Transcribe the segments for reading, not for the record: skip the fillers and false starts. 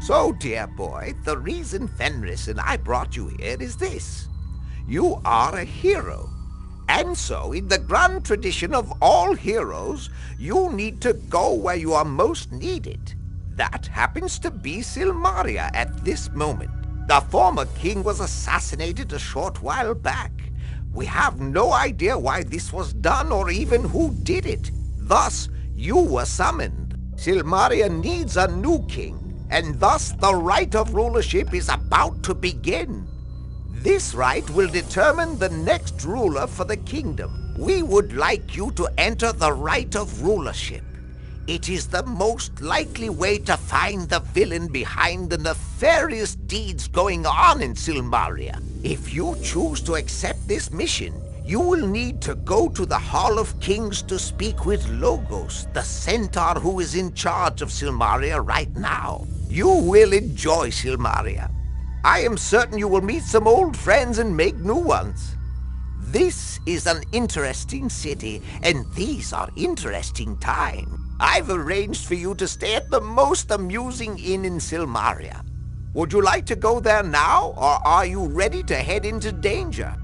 So, dear boy, the reason Fenris and I brought you here is this. You are a hero. And so, in the grand tradition of all heroes, you need to go where you are most needed. That happens to be Silmaria at this moment. The former king was assassinated a short while back. We have no idea why this was done or even who did it. Thus, you were summoned. Silmaria needs a new king, and thus the rite of rulership is about to begin. This rite will determine the next ruler for the kingdom. We would like you to enter the rite of rulership. It is the most likely way to find the villain behind the nefarious deeds going on in Silmaria. If you choose to accept this mission, you will need to go to the Hall of Kings to speak with Logos, the centaur who is in charge of Silmaria right now. You will enjoy Silmaria. I am certain you will meet some old friends and make new ones. This is an interesting city, and these are interesting times. I've arranged for you to stay at the most amusing inn in Silmaria. Would you like to go there now, or are you ready to head into danger?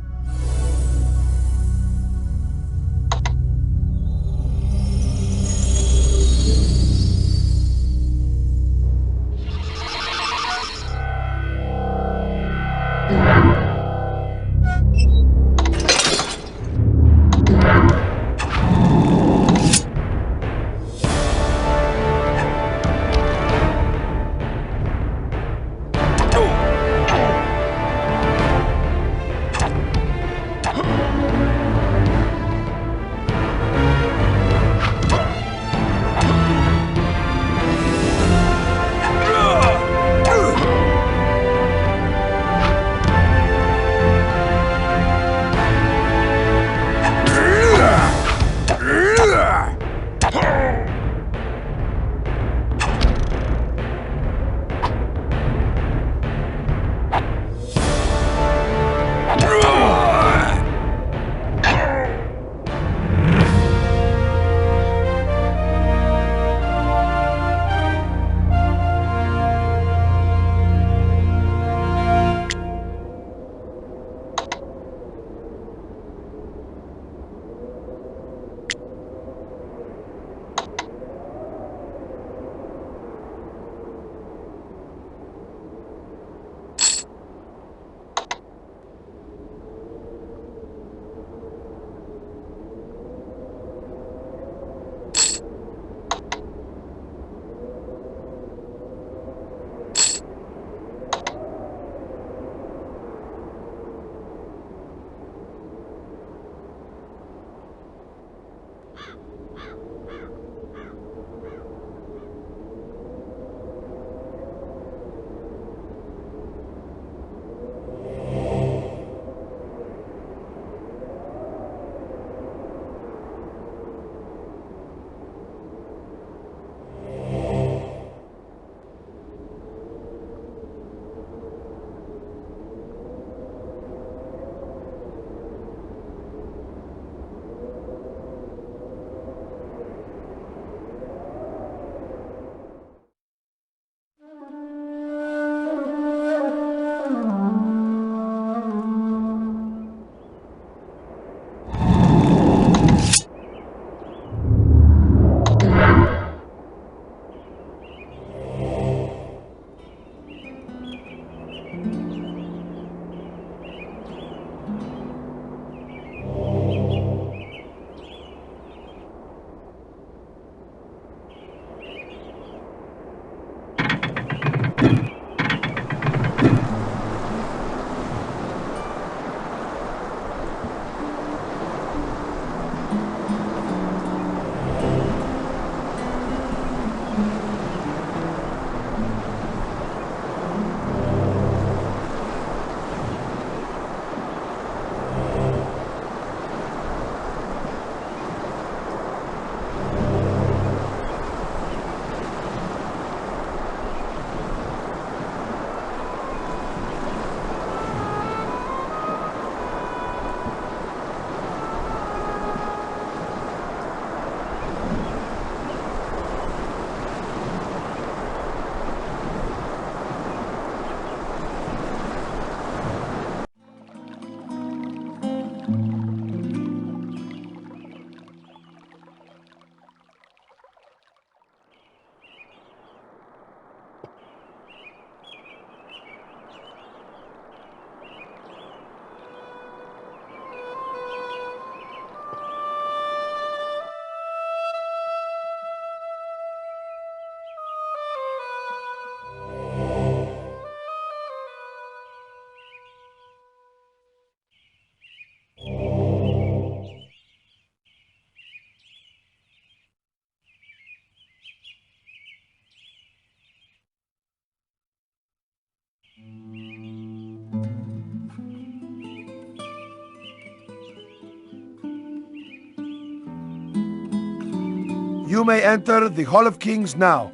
You may enter the Hall of Kings now.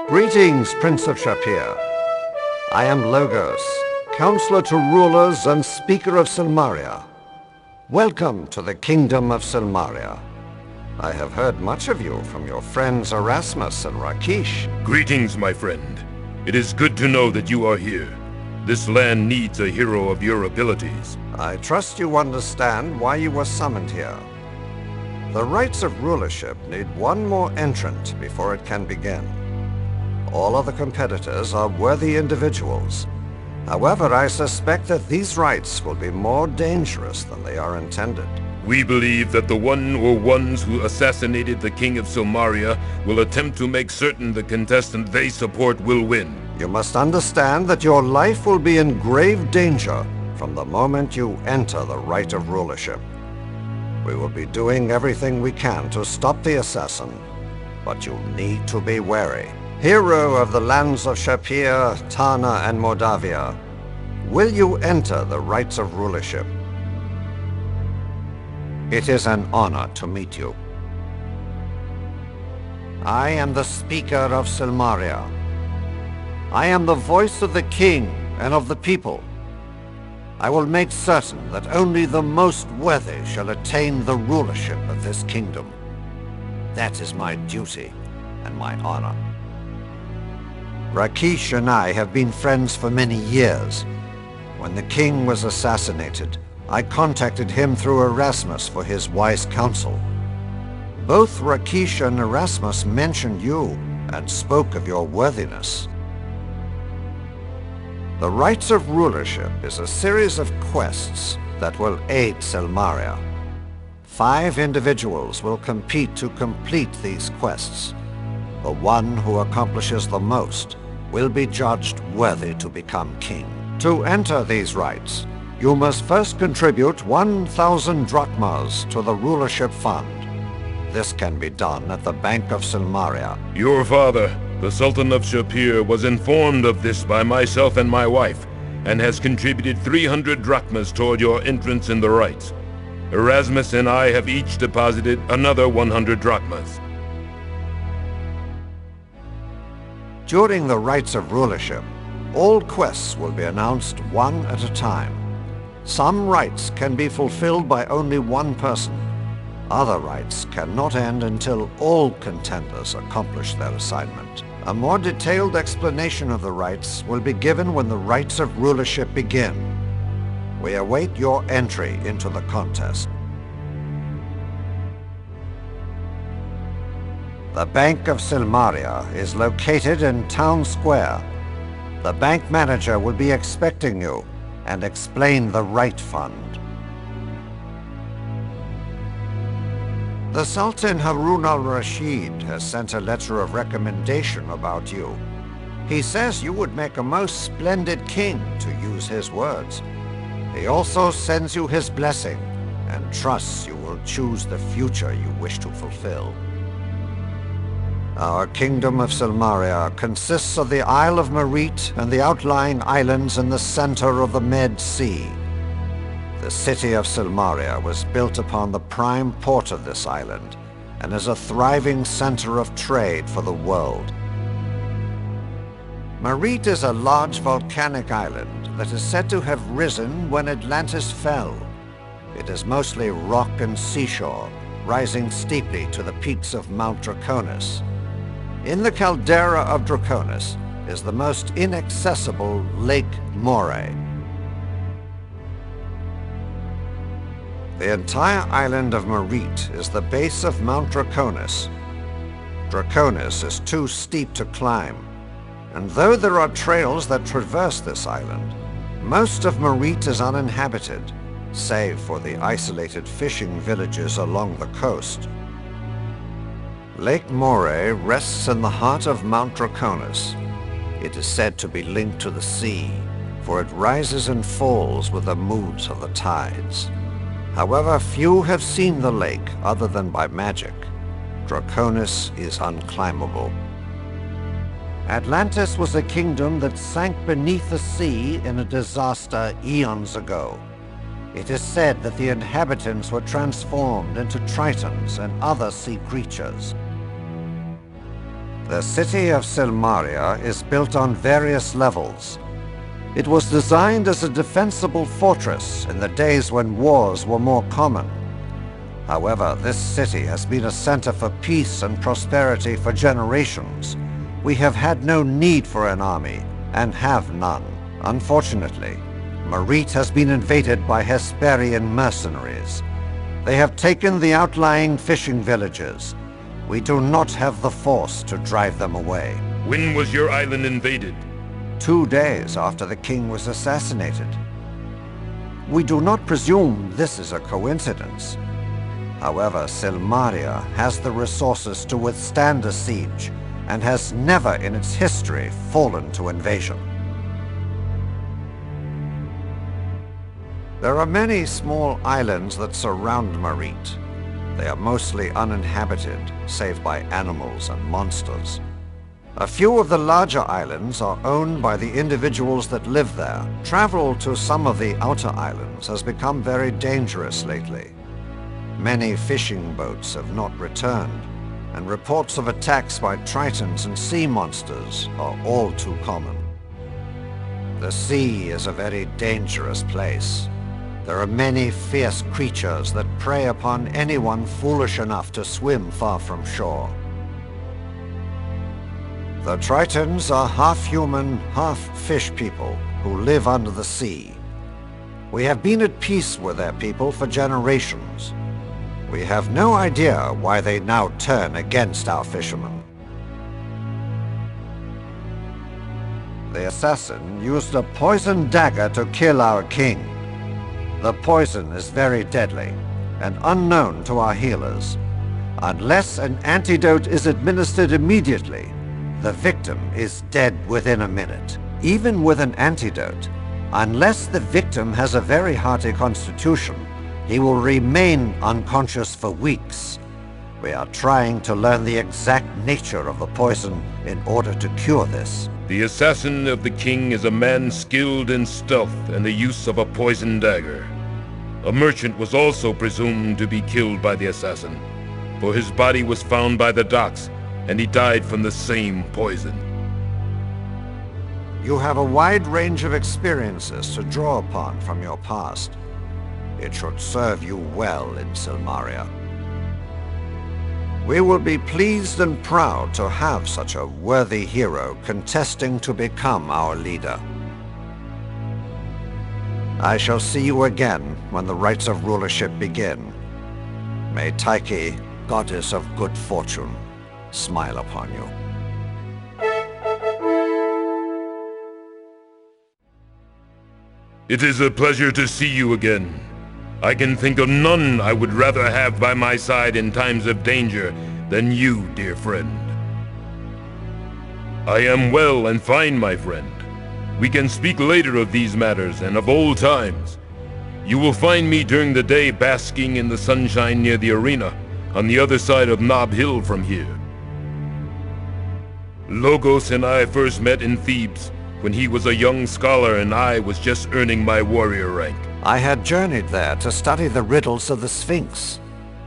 Greetings, Prince of Shapir. I am Logos, Counselor to Rulers and Speaker of Silmaria. Welcome to the Kingdom of Silmaria. I have heard much of you from your friends Erasmus and Rakesh. Greetings, my friend. It is good to know that you are here. This land needs a hero of your abilities. I trust you understand why you were summoned here. The rites of rulership need one more entrant before it can begin. All other competitors are worthy individuals. However, I suspect that these rites will be more dangerous than they are intended. We believe that the one or ones who assassinated the King of Silmaria will attempt to make certain the contestant they support will win. You must understand that your life will be in grave danger from the moment you enter the rite of rulership. We will be doing everything we can to stop the assassin, but you need to be wary. Hero of the lands of Shapir, Tana, and Mordavia, will you enter the rites of rulership? It is an honor to meet you. I am the Speaker of Silmaria. I am the voice of the king and of the people. I will make certain that only the most worthy shall attain the rulership of this kingdom. That is my duty and my honor. Rakesh and I have been friends for many years. When the king was assassinated, I contacted him through Erasmus for his wise counsel. Both Rakesh and Erasmus mentioned you and spoke of your worthiness. The Rites of Rulership is a series of quests that will aid Silmaria. 5 individuals will compete to complete these quests. The one who accomplishes the most will be judged worthy to become king. To enter these rites, you must first contribute 1,000 drachmas to the rulership fund. This can be done at the Bank of Silmaria. Your father, the Sultan of Shapir, was informed of this by myself and my wife, and has contributed 300 drachmas toward your entrance in the rites. Erasmus and I have each deposited another 100 drachmas. During the rites of rulership, all quests will be announced one at a time. Some rites can be fulfilled by only one person. Other rites cannot end until all contenders accomplish their assignment. A more detailed explanation of the rites will be given when the rites of rulership begin. We await your entry into the contest. The Bank of Silmaria is located in Town Square. The bank manager will be expecting you and explain the right fund. The Sultan Harun al-Rashid has sent a letter of recommendation about you. He says you would make a most splendid king, to use his words. He also sends you his blessing and trusts you will choose the future you wish to fulfill. Our Kingdom of Silmaria consists of the Isle of Merit and the outlying islands in the center of the Med Sea. The city of Silmaria was built upon the prime port of this island and is a thriving center of trade for the world. Merit is a large volcanic island that is said to have risen when Atlantis fell. It is mostly rock and seashore, rising steeply to the peaks of Mount Draconis. In the caldera of Draconis is the most inaccessible Lake Moray. The entire island of Merit is the base of Mount Draconis. Draconis is too steep to climb, and though there are trails that traverse this island, most of Merit is uninhabited, save for the isolated fishing villages along the coast. Lake Moray rests in the heart of Mount Draconis. It is said to be linked to the sea, for it rises and falls with the moods of the tides. However, few have seen the lake other than by magic. Draconis is unclimbable. Atlantis was a kingdom that sank beneath the sea in a disaster eons ago. It is said that the inhabitants were transformed into tritons and other sea creatures. The city of Silmaria is built on various levels. It was designed as a defensible fortress in the days when wars were more common. However, this city has been a center for peace and prosperity for generations. We have had no need for an army, and have none. Unfortunately, Marite has been invaded by Hesperian mercenaries. They have taken the outlying fishing villages. We do not have the force to drive them away. When was your island invaded? 2 days after the king was assassinated. We do not presume this is a coincidence. However, Silmaria has the resources to withstand a siege, and has never in its history fallen to invasion. There are many small islands that surround Marite. They are mostly uninhabited, save by animals and monsters. A few of the larger islands are owned by the individuals that live there. Travel to some of the outer islands has become very dangerous lately. Many fishing boats have not returned, and reports of attacks by tritons and sea monsters are all too common. The sea is a very dangerous place. There are many fierce creatures that prey upon anyone foolish enough to swim far from shore. The tritons are half-human, half-fish people who live under the sea. We have been at peace with their people for generations. We have no idea why they now turn against our fishermen. The assassin used a poison dagger to kill our king. The poison is very deadly and unknown to our healers. Unless an antidote is administered immediately, the victim is dead within a minute. Even with an antidote, unless the victim has a very hearty constitution, he will remain unconscious for weeks. We are trying to learn the exact nature of the poison in order to cure this. The assassin of the king is a man skilled in stealth and the use of a poison dagger. A merchant was also presumed to be killed by the assassin, for his body was found by the docks, and he died from the same poison. You have a wide range of experiences to draw upon from your past. It should serve you well in Silmaria. We will be pleased and proud to have such a worthy hero contesting to become our leader. I shall see you again when the rites of rulership begin. May Tyche, goddess of good fortune, smile upon you. It is a pleasure to see you again. I can think of none I would rather have by my side in times of danger than you, dear friend. I am well and fine, my friend. We can speak later of these matters and of old times. You will find me during the day basking in the sunshine near the arena, on the other side of Nob Hill from here. Logos and I first met in Thebes, when he was a young scholar and I was just earning my warrior rank. I had journeyed there to study the riddles of the Sphinx.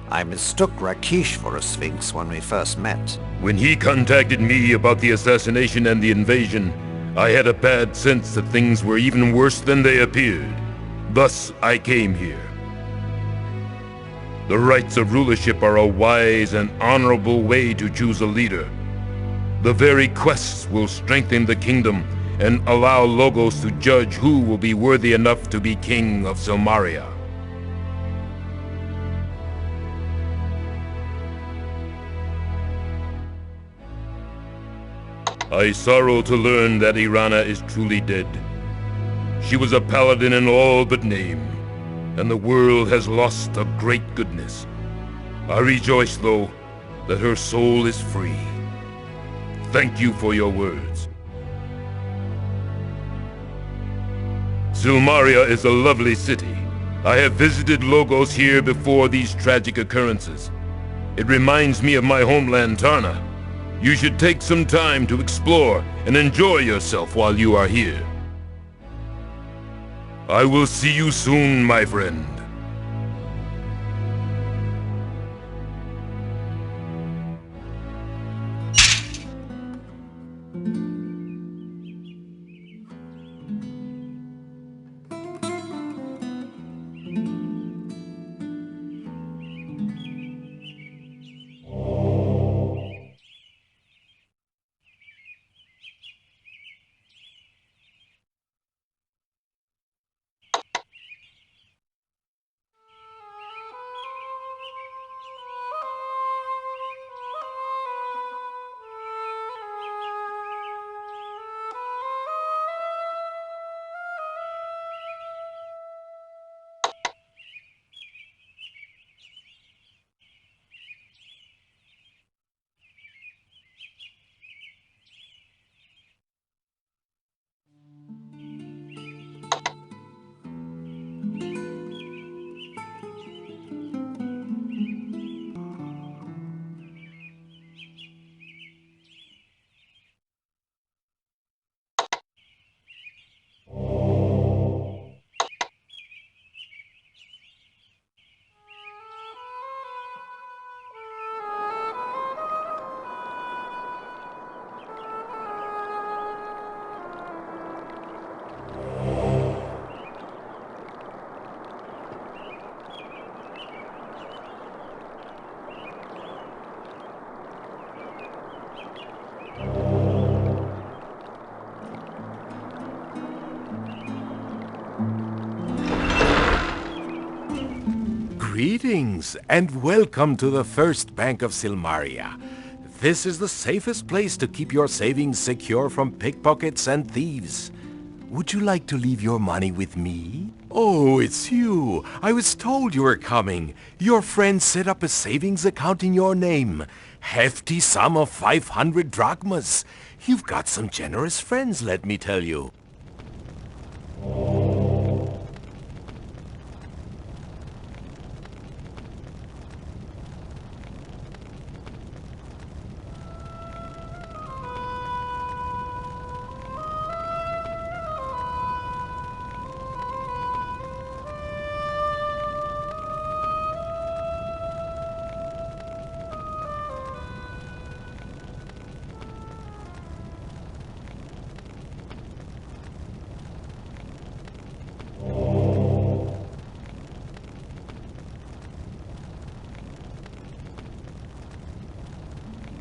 I mistook Rakish for a Sphinx when we first met. When he contacted me about the assassination and the invasion, I had a bad sense that things were even worse than they appeared. Thus, I came here. The rights of rulership are a wise and honorable way to choose a leader. The very quests will strengthen the kingdom and allow Logos to judge who will be worthy enough to be king of Silmaria. I sorrow to learn that Irana is truly dead. She was a paladin in all but name, and the world has lost a great goodness. I rejoice, though, that her soul is free. Thank you for your words. Silmaria is a lovely city. I have visited Logos here before these tragic occurrences. It reminds me of my homeland Tarna. You should take some time to explore and enjoy yourself while you are here. I will see you soon, my friend. Greetings, and welcome to the First Bank of Silmaria. This is the safest place to keep your savings secure from pickpockets and thieves. Would you like to leave your money with me? Oh, it's you. I was told you were coming. Your friend set up a savings account in your name. Hefty sum of 500 drachmas. You've got some generous friends, let me tell you.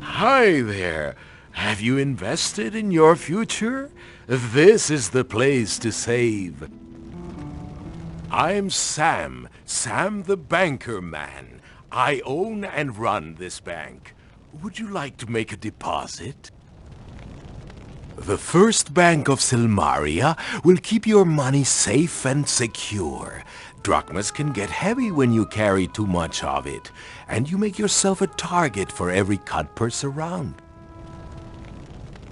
Hi there. Have you invested in your future? This is the place to save. I'm Sam the banker man. I own and run this bank. Would you like to make a deposit? The First Bank of Silmaria will keep your money safe and secure. Drachmas can get heavy when you carry too much of it, and you make yourself a target for every cutpurse around.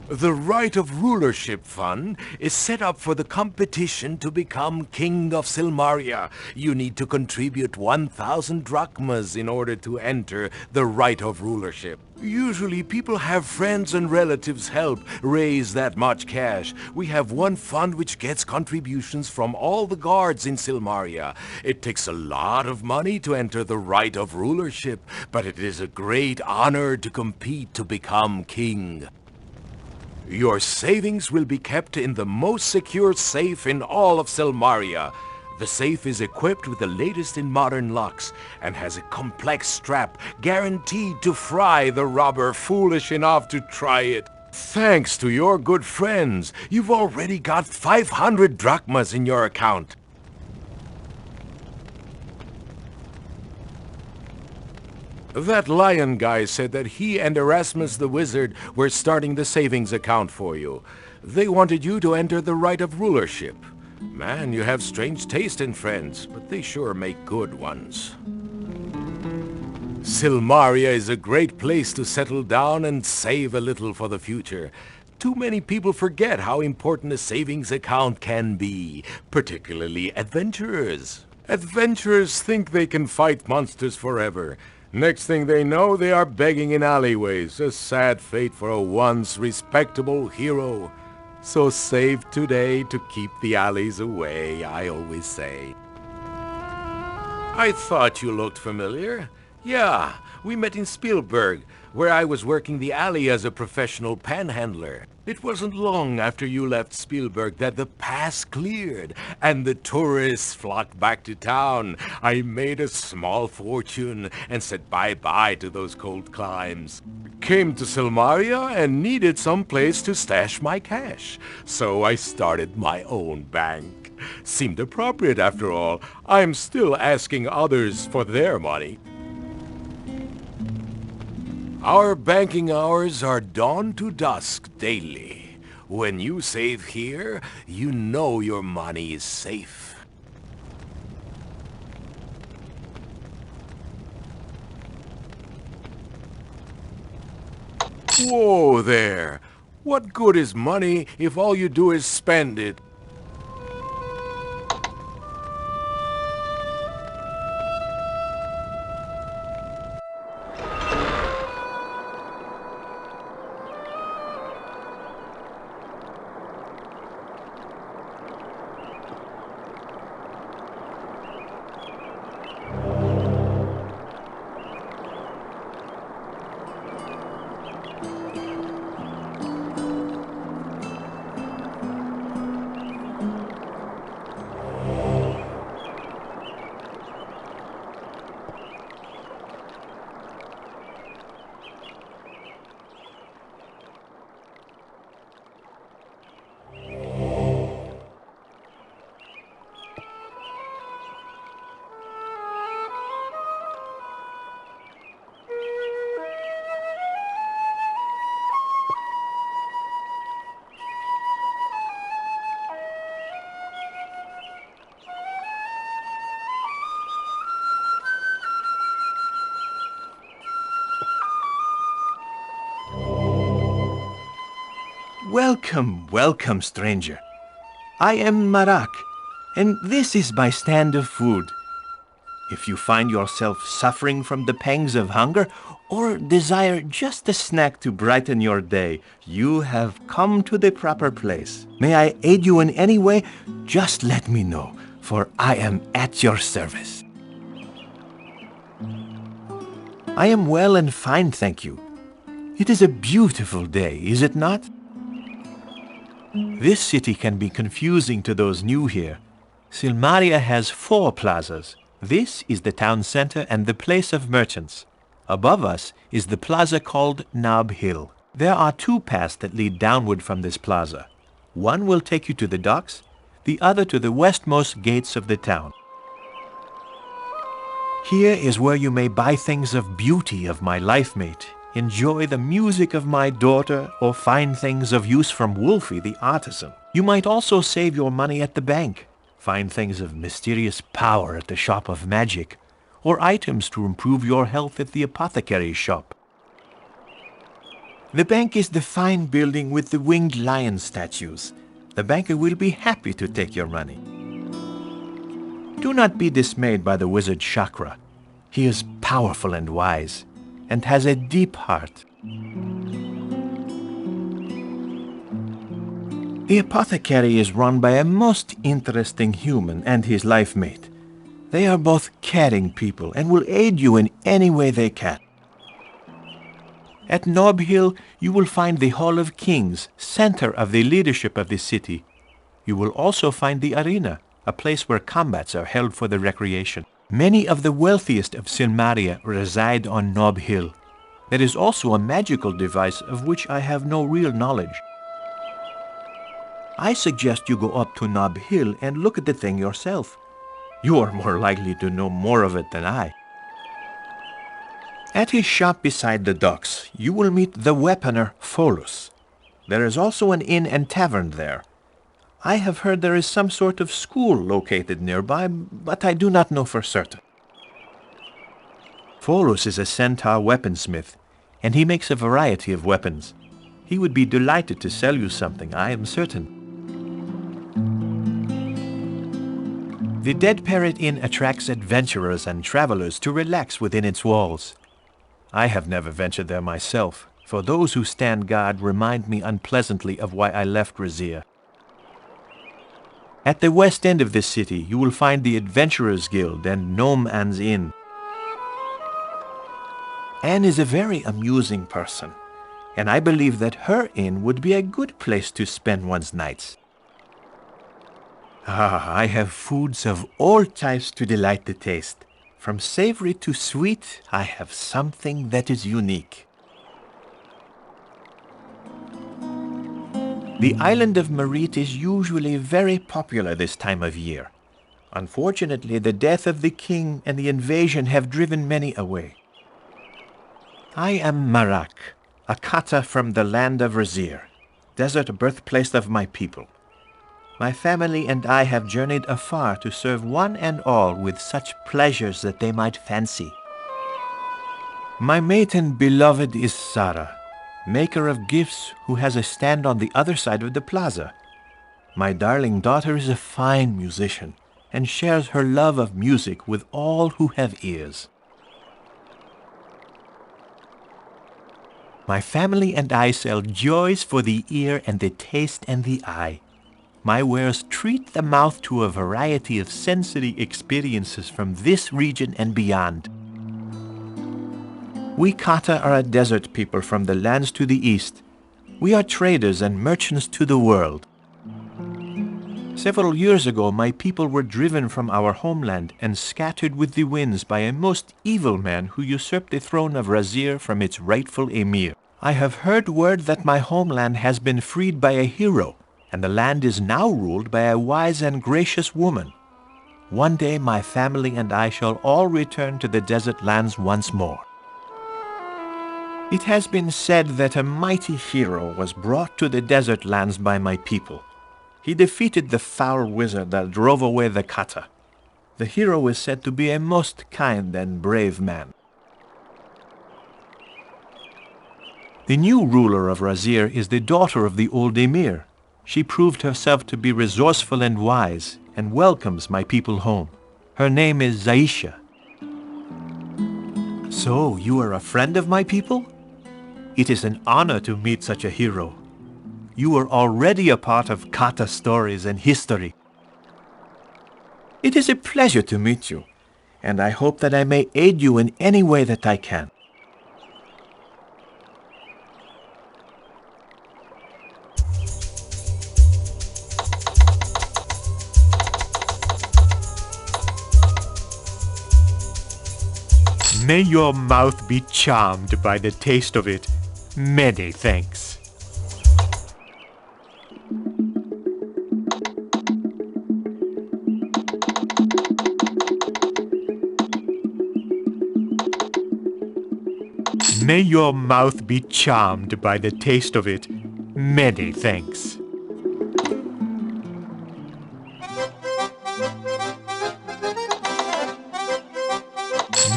The Right of Rulership Fund is set up for the competition to become King of Silmaria. You need to contribute 1,000 drachmas in order to enter the Right of Rulership. Usually people have friends and relatives help raise that much cash. We have one fund which gets contributions from all the guards in Silmaria. It takes a lot of money to enter the Right of Rulership, but it is a great honor to compete to become king. Your savings will be kept in the most secure safe in all of Silmaria. The safe is equipped with the latest in modern locks and has a complex strap guaranteed to fry the robber foolish enough to try it. Thanks to your good friends, you've already got 500 drachmas in your account. That lion guy said that he and Erasmus the wizard were starting the savings account for you. They wanted you to enter the Right of Rulership. Man, you have strange taste in friends, but they sure make good ones. Silmaria is a great place to settle down and save a little for the future. Too many people forget how important a savings account can be, particularly adventurers. Adventurers think they can fight monsters forever. Next thing they know, they are begging in alleyways. A sad fate for a once respectable hero. So save today to keep the alleys away, I always say. I thought you looked familiar. Yeah, we met in Spielberg, where I was working the alley as a professional panhandler. It wasn't long after you left Spielberg that the pass cleared, and the tourists flocked back to town. I made a small fortune and said bye-bye to those cold climes. Came to Silmaria and needed some place to stash my cash, so I started my own bank. Seemed appropriate after all. I'm still asking others for their money. Our banking hours are dawn to dusk daily. When you save here, you know your money is safe. Whoa there! What good is money if all you do is spend it? Welcome, welcome, stranger. I am Marak, and this is my stand of food. If you find yourself suffering from the pangs of hunger, or desire just a snack to brighten your day, you have come to the proper place. May I aid you in any way? Just let me know, for I am at your service. I am well and fine, thank you. It is a beautiful day, is it not? This city can be confusing to those new here. Silmaria has 4 plazas. This is the town center and the place of merchants. Above us is the plaza called Nob Hill. There are 2 paths that lead downward from this plaza. One will take you to the docks, the other to the westmost gates of the town. Here is where you may buy things of beauty of my life mate, enjoy the music of my daughter, or find things of use from Wolfie the artisan. You might also save your money at the bank, find things of mysterious power at the shop of magic, or items to improve your health at the apothecary's shop. The bank is the fine building with the winged lion statues. The banker will be happy to take your money. Do not be dismayed by the wizard Chakra. He is powerful and wise, and has a deep heart. The apothecary is run by a most interesting human and his life mate. They are both caring people and will aid you in any way they can. At Nob Hill, you will find the Hall of Kings, center of the leadership of the city. You will also find the arena, a place where combats are held for the recreation. Many of the wealthiest of Silmaria reside on Nob Hill. There is also a magical device of which I have no real knowledge. I suggest you go up to Nob Hill and look at the thing yourself. You are more likely to know more of it than I. At his shop beside the docks, you will meet the weaponer Pholus. There is also an inn and tavern there. I have heard there is some sort of school located nearby, but I do not know for certain. Pholus is a centaur weaponsmith, and he makes a variety of weapons. He would be delighted to sell you something, I am certain. The Dead Parrot Inn attracts adventurers and travelers to relax within its walls. I have never ventured there myself, for those who stand guard remind me unpleasantly of why I left Razir. At the west end of this city, you will find the Adventurers Guild and Gnome Anne's Inn. Anne is a very amusing person, and I believe that her inn would be a good place to spend one's nights. I have foods of all types to delight the taste. From savory to sweet, I have something that is unique. The island of Marit is usually very popular this time of year. Unfortunately, the death of the king and the invasion have driven many away. I am Marak, a kata from the land of Razir, desert birthplace of my people. My family and I have journeyed afar to serve one and all with such pleasures that they might fancy. My mate and beloved is Sarah, maker of gifts who has a stand on the other side of the plaza. My darling daughter is a fine musician and shares her love of music with all who have ears. My family and I sell joys for the ear and the taste and the eye. My wares treat the mouth to a variety of sensory experiences from this region and beyond. We Kata are a desert people from the lands to the east. We are traders and merchants to the world. Several years ago, my people were driven from our homeland and scattered with the winds by a most evil man who usurped the throne of Razir from its rightful emir. I have heard word that my homeland has been freed by a hero, and the land is now ruled by a wise and gracious woman. One day my family and I shall all return to the desert lands once more. It has been said that a mighty hero was brought to the desert lands by my people. He defeated the foul wizard that drove away the kata. The hero is said to be a most kind and brave man. The new ruler of Razir is the daughter of the old emir. She proved herself to be resourceful and wise, and welcomes my people home. Her name is Zaisha. So, you are a friend of my people? It is an honor to meet such a hero. You are already a part of Kata stories and history. It is a pleasure to meet you, and I hope that I may aid you in any way that I can. May your mouth be charmed by the taste of it. Many thanks. May your mouth be charmed by the taste of it. Many thanks.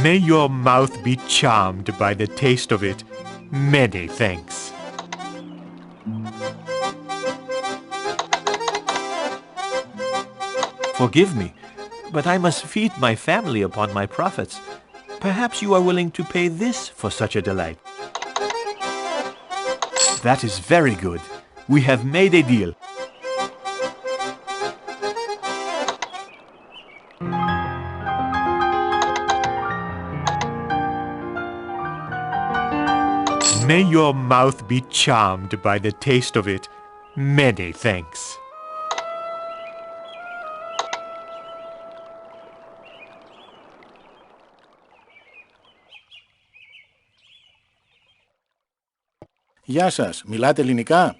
May your mouth be charmed by the taste of it. Many thanks. Forgive me, but I must feed my family upon my profits. Perhaps you are willing to pay this for such a delight. That is very good. We have made a deal. May your mouth be charmed by the taste of it. Many thanks. Γεια σας, μιλάτε ελληνικά?